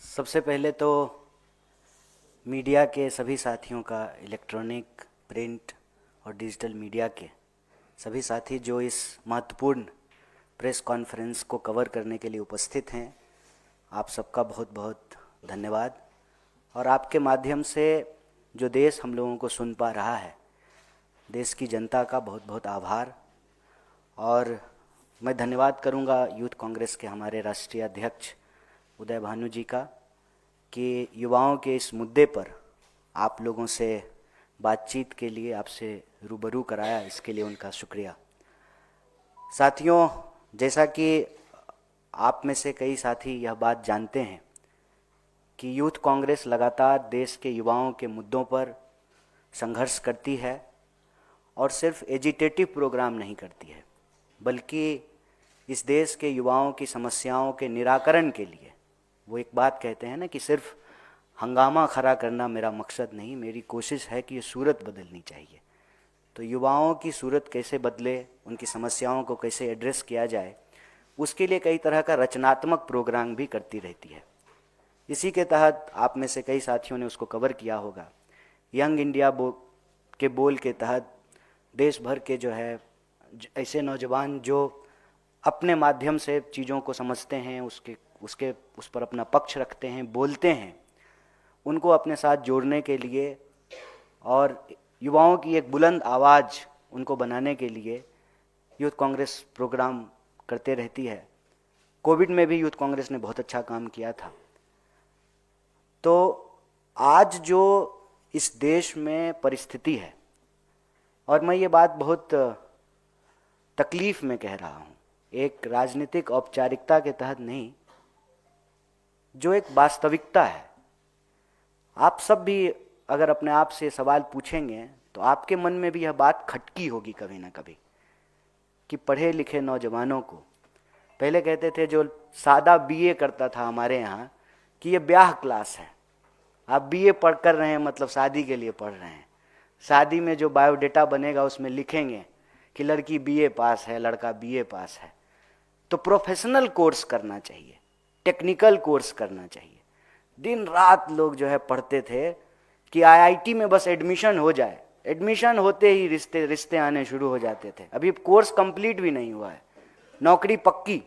सबसे पहले तो मीडिया के सभी साथियों का, इलेक्ट्रॉनिक, प्रिंट और डिजिटल मीडिया के सभी साथी जो इस महत्वपूर्ण प्रेस कॉन्फ्रेंस को कवर करने के लिए उपस्थित हैं, आप सबका बहुत बहुत धन्यवाद। और आपके माध्यम से जो देश हम लोगों को सुन पा रहा है, देश की जनता का बहुत बहुत आभार। और मैं धन्यवाद करूंगा यूथ कांग्रेस के हमारे राष्ट्रीय अध्यक्ष उदय भानु जी का कि युवाओं के इस मुद्दे पर आप लोगों से बातचीत के लिए आपसे रूबरू कराया, इसके लिए उनका शुक्रिया। साथियों, जैसा कि आप में से कई साथी यह बात जानते हैं कि यूथ कांग्रेस लगातार देश के युवाओं के मुद्दों पर संघर्ष करती है और सिर्फ एजिटेटिव प्रोग्राम नहीं करती है, बल्कि इस देश के युवाओं की समस्याओं के निराकरण के लिए, वो एक बात कहते हैं ना कि सिर्फ हंगामा खड़ा करना मेरा मकसद नहीं, मेरी कोशिश है कि ये सूरत बदलनी चाहिए। तो युवाओं की सूरत कैसे बदले, उनकी समस्याओं को कैसे एड्रेस किया जाए, उसके लिए कई तरह का रचनात्मक प्रोग्राम भी करती रहती है। इसी के तहत आप में से कई साथियों ने उसको कवर किया होगा। यंग इंडिया के बोल के तहत देश भर के जो है ऐसे नौजवान जो अपने माध्यम से चीज़ों को समझते हैं, उस पर अपना पक्ष रखते हैं, बोलते हैं, उनको अपने साथ जोड़ने के लिए और युवाओं की एक बुलंद आवाज़ उनको बनाने के लिए यूथ कांग्रेस प्रोग्राम करते रहती है। कोविड में भी यूथ कांग्रेस ने बहुत अच्छा काम किया था। तो आज जो इस देश में परिस्थिति है, और मैं ये बात बहुत तकलीफ में कह रहा हूँ, एक राजनीतिक औपचारिकता के तहत नहीं, जो एक वास्तविकता है। आप सब भी अगर अपने आप से सवाल पूछेंगे तो आपके मन में भी यह बात खटकी होगी कभी ना कभी कि पढ़े लिखे नौजवानों को, पहले कहते थे जो सादा बीए करता था हमारे यहाँ कि ये ब्याह क्लास है, आप बीए पढ़ कर रहे हैं मतलब शादी के लिए पढ़ रहे हैं। शादी में जो बायोडेटा बनेगा उसमें लिखेंगे कि लड़की बीए पास है, लड़का बीए पास है। तो प्रोफेशनल कोर्स करना चाहिए, टेक्निकल कोर्स करना चाहिए। दिन रात लोग जो है पढ़ते थे कि आईआईटी में बस एडमिशन हो जाए, एडमिशन होते ही रिश्ते आने शुरू हो जाते थे। अभी कोर्स कंप्लीट भी नहीं हुआ है, नौकरी पक्की।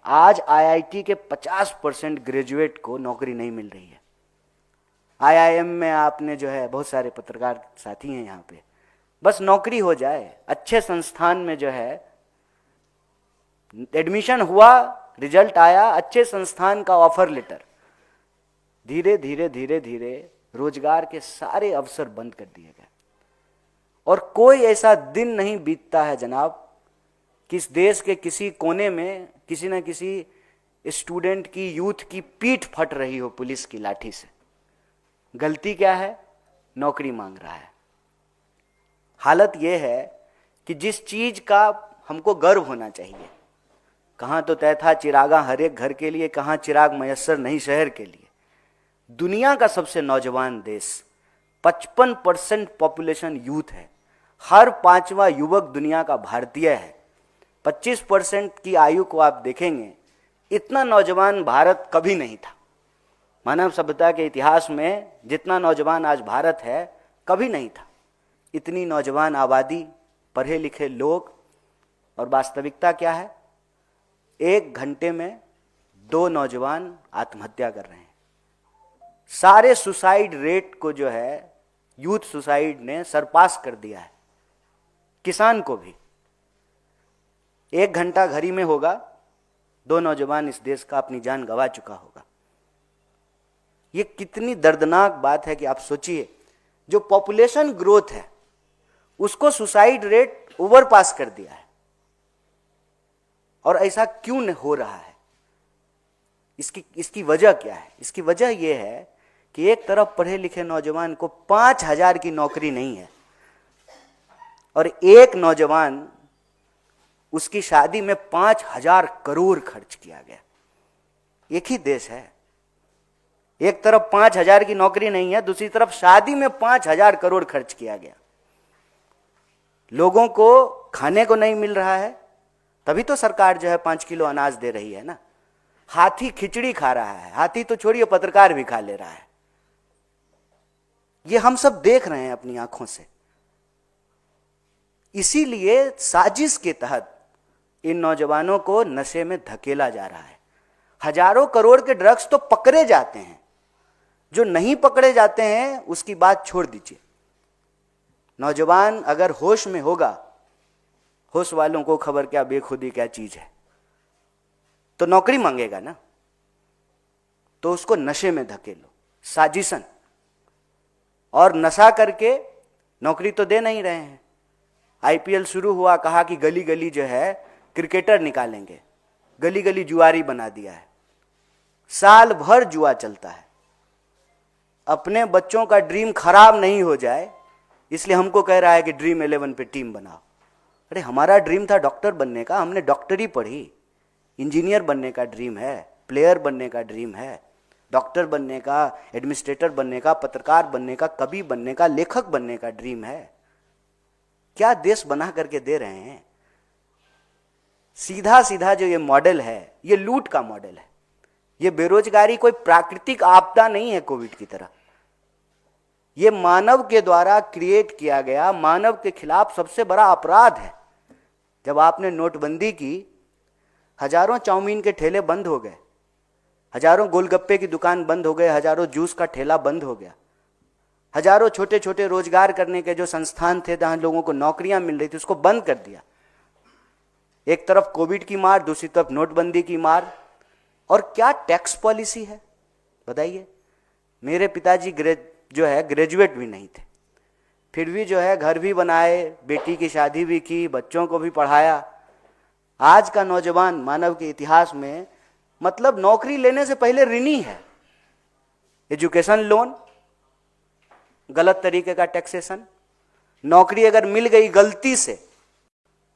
आज आईआईटी के 50% ग्रेजुएट को नौकरी नहीं मिल रही है। आईआईएम में आपने जो है बहुत सारे पत्रकार साथी हैं यहाँ पे, बस नौकरी हो जाए, अच्छे संस्थान में जो है एडमिशन हुआ, रिजल्ट आया, अच्छे संस्थान का ऑफर लेटर, धीरे धीरे धीरे धीरे रोजगार के सारे अवसर बंद कर दिए गए। और कोई ऐसा दिन नहीं बीतता है जनाब कि इस देश के किसी कोने में किसी न किसी स्टूडेंट की, यूथ की पीठ फट रही हो पुलिस की लाठी से। गलती क्या है? नौकरी मांग रहा है। हालत यह है कि जिस चीज का हमको गर्व होना चाहिए, कहाँ तो तय था चिरागा हर एक घर के लिए, कहाँ चिराग मयस्सर नहीं शहर के लिए। दुनिया का सबसे नौजवान देश, 55% पॉपुलेशन यूथ है, हर 5वां युवक दुनिया का भारतीय है। 25% की आयु को आप देखेंगे, इतना नौजवान भारत कभी नहीं था। मानव सभ्यता के इतिहास में जितना नौजवान आज भारत है कभी नहीं था। इतनी नौजवान आबादी, पढ़े लिखे लोग, और वास्तविकता क्या है? 1 घंटे में 2 नौजवान आत्महत्या कर रहे हैं। सारे सुसाइड रेट को जो है यूथ सुसाइड ने सरपास कर दिया है। किसान को भी 1 घंटा घड़ी में होगा, 2 नौजवान इस देश का अपनी जान गंवा चुका होगा। ये कितनी दर्दनाक बात है कि आप सोचिए, जो पॉपुलेशन ग्रोथ है उसको सुसाइड रेट ओवर पास कर दिया है। और ऐसा क्यों हो रहा है? इसकी वजह क्या है? इसकी वजह यह है कि एक तरफ पढ़े लिखे नौजवान को 5,000 की नौकरी नहीं है, और एक नौजवान, उसकी शादी में 5,000 करोड़ खर्च किया गया। एक ही देश है, एक तरफ 5,000 की नौकरी नहीं है, दूसरी तरफ शादी में 5,000 करोड़ खर्च किया गया। लोगों को खाने को नहीं मिल रहा है, तभी तो सरकार जो है 5 किलो अनाज दे रही है ना। हाथी खिचड़ी खा रहा है, हाथी तो छोड़िए पत्रकार भी खा ले रहा है। ये हम सब देख रहे हैं अपनी आंखों से। इसीलिए साजिश के तहत इन नौजवानों को नशे में धकेला जा रहा है। हजारों करोड़ के ड्रग्स तो पकड़े जाते हैं, जो नहीं पकड़े जाते हैं उसकी बात छोड़ दीजिए। नौजवान अगर होश में होगा, होश वालों को खबर क्या बेखुदी क्या चीज है, तो नौकरी मांगेगा ना, तो उसको नशे में धकेलो साजिशन। और नशा करके नौकरी तो दे नहीं रहे हैं। आईपीएल शुरू हुआ, कहा कि गली गली जो है क्रिकेटर निकालेंगे, गली गली जुआरी बना दिया है। साल भर जुआ चलता है। अपने बच्चों का ड्रीम खराब नहीं हो जाए इसलिए हमको कह रहा है कि ड्रीम 11 पे टीम बनाओ। अरे हमारा ड्रीम था डॉक्टर बनने का, हमने डॉक्टरी पढ़ी। इंजीनियर बनने का ड्रीम है, प्लेयर बनने का ड्रीम है, डॉक्टर बनने का, एडमिनिस्ट्रेटर बनने का, पत्रकार बनने का, कवि बनने का, लेखक बनने का ड्रीम है। क्या देश बना करके दे रहे हैं। सीधा सीधा जो ये मॉडल है, ये लूट का मॉडल है। ये बेरोजगारी कोई प्राकृतिक आपदा नहीं है कोविड की तरह। ये मानव के द्वारा क्रिएट किया गया, मानव के खिलाफ सबसे बड़ा अपराध है। जब आपने नोटबंदी की, हजारों चाउमीन के ठेले बंद हो गए, हजारों गोलगप्पे की दुकान बंद हो गए, हजारों जूस का ठेला बंद हो गया, हजारों छोटे छोटे रोजगार करने के जो संस्थान थे जहां लोगों को नौकरियां मिल रही थी उसको बंद कर दिया। एक तरफ कोविड की मार, दूसरी तरफ नोटबंदी की मार। और क्या टैक्स पॉलिसी है बताइए। मेरे पिताजी जो है ग्रेजुएट भी नहीं थे, फिर भी जो है घर भी बनाए, बेटी की शादी भी की, बच्चों को भी पढ़ाया। आज का नौजवान मानव के इतिहास में मतलब नौकरी लेने से पहले ऋणी है। एजुकेशन लोन, गलत तरीके का टैक्सेशन, नौकरी अगर मिल गई गलती से,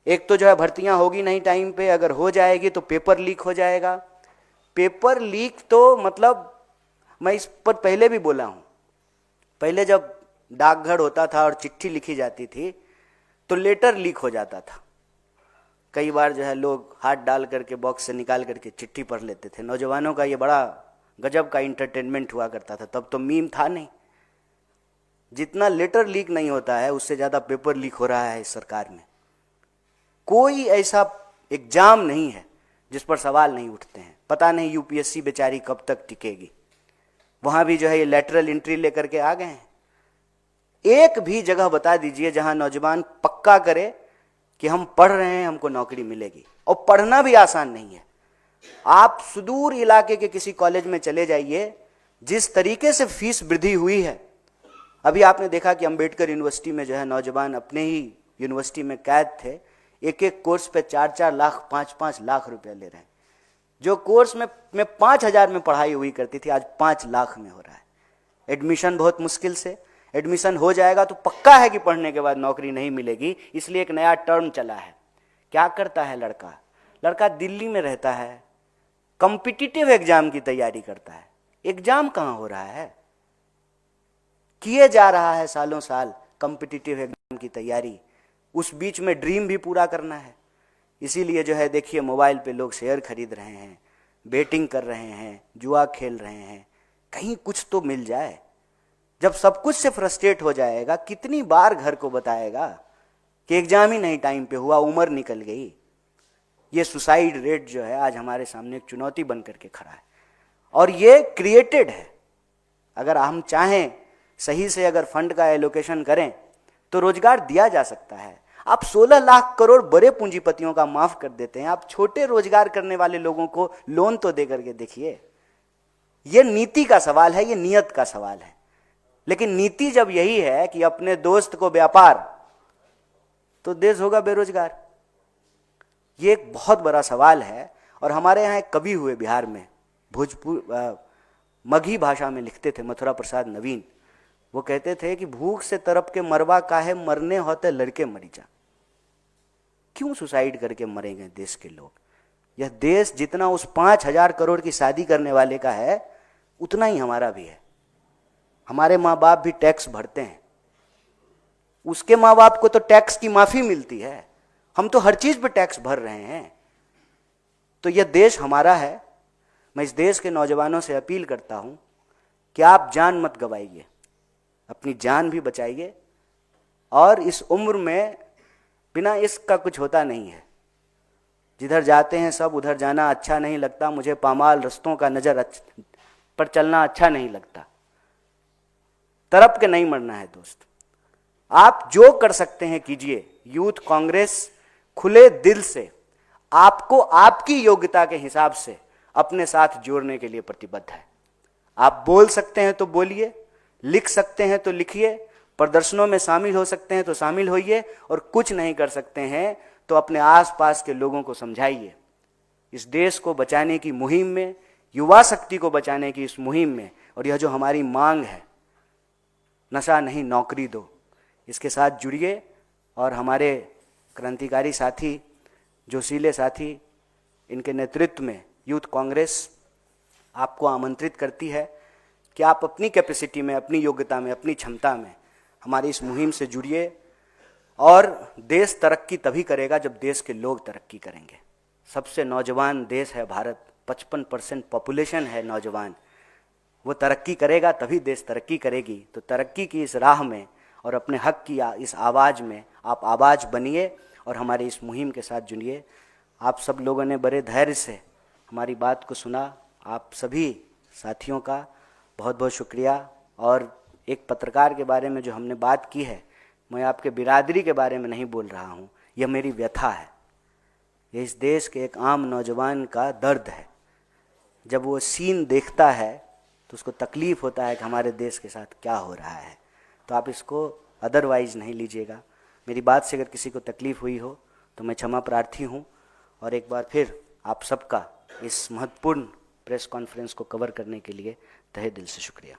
एक तो जो है भर्तियां होगी नहीं टाइम पे, अगर हो जाएगी तो पेपर लीक हो जाएगा। पेपर लीक तो मतलब मैं इस पर पहले भी बोला हूं। पहले जब डाकघर होता था और चिट्ठी लिखी जाती थी तो लेटर लीक हो जाता था। कई बार जो है लोग हाथ डाल करके बॉक्स से निकाल करके चिट्ठी पढ़ लेते थे। नौजवानों का ये बड़ा गजब का इंटरटेनमेंट हुआ करता था। तब तो मीम था नहीं। जितना लेटर लीक नहीं होता है उससे ज़्यादा पेपर लीक हो रहा है इस सरकार में। कोई ऐसा एग्जाम नहीं है जिस पर सवाल नहीं उठते हैं। पता नहीं यूपीएससी बेचारी कब तक टिकेगी। वहां भी जो है ये लैटरल एंट्री लेकर के आ गए हैं। एक भी जगह बता दीजिए जहां नौजवान पक्का करे कि हम पढ़ रहे हैं, हमको नौकरी मिलेगी। और पढ़ना भी आसान नहीं है। आप सुदूर इलाके के किसी कॉलेज में चले जाइए, जिस तरीके से फीस वृद्धि हुई है। अभी आपने देखा कि अंबेडकर यूनिवर्सिटी में जो है नौजवान अपने ही यूनिवर्सिटी में कैद थे, एक एक कोर्स पे 4-4 लाख 5-5 लाख रुपया ले रहे हैं। जो कोर्स में 5,000 में पढ़ाई हुई करती थी आज 5 लाख में हो रहा है। एडमिशन बहुत मुश्किल से, एडमिशन हो जाएगा तो पक्का है कि पढ़ने के बाद नौकरी नहीं मिलेगी। इसलिए एक नया टर्म चला है। क्या करता है लड़का दिल्ली में रहता है, कॉम्पिटिटिव एग्जाम की तैयारी करता है। एग्जाम कहाँ हो रहा है, किए जा रहा है सालों साल कॉम्पिटिटिव एग्जाम की तैयारी। उस बीच में ड्रीम भी पूरा करना है। इसीलिए जो है देखिए मोबाइल पे लोग शेयर खरीद रहे हैं, बेटिंग कर रहे हैं, जुआ खेल रहे हैं, कहीं कुछ तो मिल जाए। जब सब कुछ से फ्रस्ट्रेट हो जाएगा, कितनी बार घर को बताएगा कि एग्जाम ही नहीं टाइम पे हुआ, उम्र निकल गई। ये सुसाइड रेट जो है आज हमारे सामने एक चुनौती बन करके खड़ा है। और ये क्रिएटेड है। अगर हम चाहें सही से अगर फंड का एलोकेशन करें तो रोजगार दिया जा सकता है। आप 16 लाख करोड़ बड़े पूंजीपतियों का माफ कर देते हैं, आप छोटे रोजगार करने वाले लोगों को लोन तो दे करके देखिए। यह नीति का सवाल है, यह नियत का सवाल है। लेकिन नीति जब यही है कि अपने दोस्त को व्यापार, तो देश होगा बेरोजगार। ये एक बहुत बड़ा सवाल है। और हमारे यहाँ एक कवि हुए बिहार में, मगही भाषा में लिखते थे, मथुरा प्रसाद नवीन। वो कहते थे कि भूख से तरप के मरवा काहे, मरने होते लड़के मरी जा। क्यों सुसाइड करके मरेंगे देश के लोग। यह देश जितना उस 5,000 करोड़ की शादी करने वाले का है उतना ही हमारा भी है। हमारे माँ बाप भी टैक्स भरते हैं, उसके माँ बाप को तो टैक्स की माफी मिलती है। हम तो हर चीज पे टैक्स भर रहे हैं। तो यह देश हमारा है। मैं इस देश के नौजवानों से अपील करता हूँ कि आप जान मत गंवाइए, अपनी जान भी बचाइए। और इस उम्र में बिना इश्क का कुछ होता नहीं है। जिधर जाते हैं सब उधर जाना अच्छा नहीं लगता, मुझे पामाल रस्तों का नजर पर चलना अच्छा नहीं लगता। तरफ के नहीं मरना है दोस्त। आप जो कर सकते हैं कीजिए। यूथ कांग्रेस खुले दिल से आपको आपकी योग्यता के हिसाब से अपने साथ जोड़ने के लिए प्रतिबद्ध है। आप बोल सकते हैं तो बोलिए, लिख सकते हैं तो लिखिए, प्रदर्शनों में शामिल हो सकते हैं तो शामिल होइए, और कुछ नहीं कर सकते हैं तो अपने आसपास के लोगों को समझाइए। इस देश को बचाने की मुहिम में, युवा शक्ति को बचाने की इस मुहिम में, और यह जो हमारी मांग है, नशा नहीं नौकरी दो, इसके साथ जुड़िए। और हमारे क्रांतिकारी साथी, जोशीले साथी, इनके नेतृत्व में यूथ कांग्रेस आपको आमंत्रित करती है कि आप अपनी कैपेसिटी में, अपनी योग्यता में, अपनी क्षमता में हमारी इस मुहिम से जुड़िए। और देश तरक्की तभी करेगा जब देश के लोग तरक्की करेंगे। सबसे नौजवान देश है भारत, 55% पॉपुलेशन है नौजवान। वो तरक्की करेगा तभी देश तरक्की करेगी। तो तरक्की की इस राह में और अपने हक की इस आवाज़ में आप आवाज़ बनिए और हमारी इस मुहिम के साथ जुड़िए। आप सब लोगों ने बड़े धैर्य से हमारी बात को सुना। आप सभी साथियों का बहुत बहुत शुक्रिया। और एक पत्रकार के बारे में जो हमने बात की है, मैं आपके बिरादरी के बारे में नहीं बोल रहा हूँ, यह मेरी व्यथा है। ये इस देश के एक आम नौजवान का दर्द है। जब वो सीन देखता है तो उसको तकलीफ़ होता है कि हमारे देश के साथ क्या हो रहा है। तो आप इसको अदरवाइज़ नहीं लीजिएगा। मेरी बात से अगर किसी को तकलीफ़ हुई हो तो मैं क्षमा प्रार्थी हूँ। और एक बार फिर आप सबका इस महत्वपूर्ण प्रेस कॉन्फ्रेंस को कवर करने के लिए तहे दिल से शुक्रिया।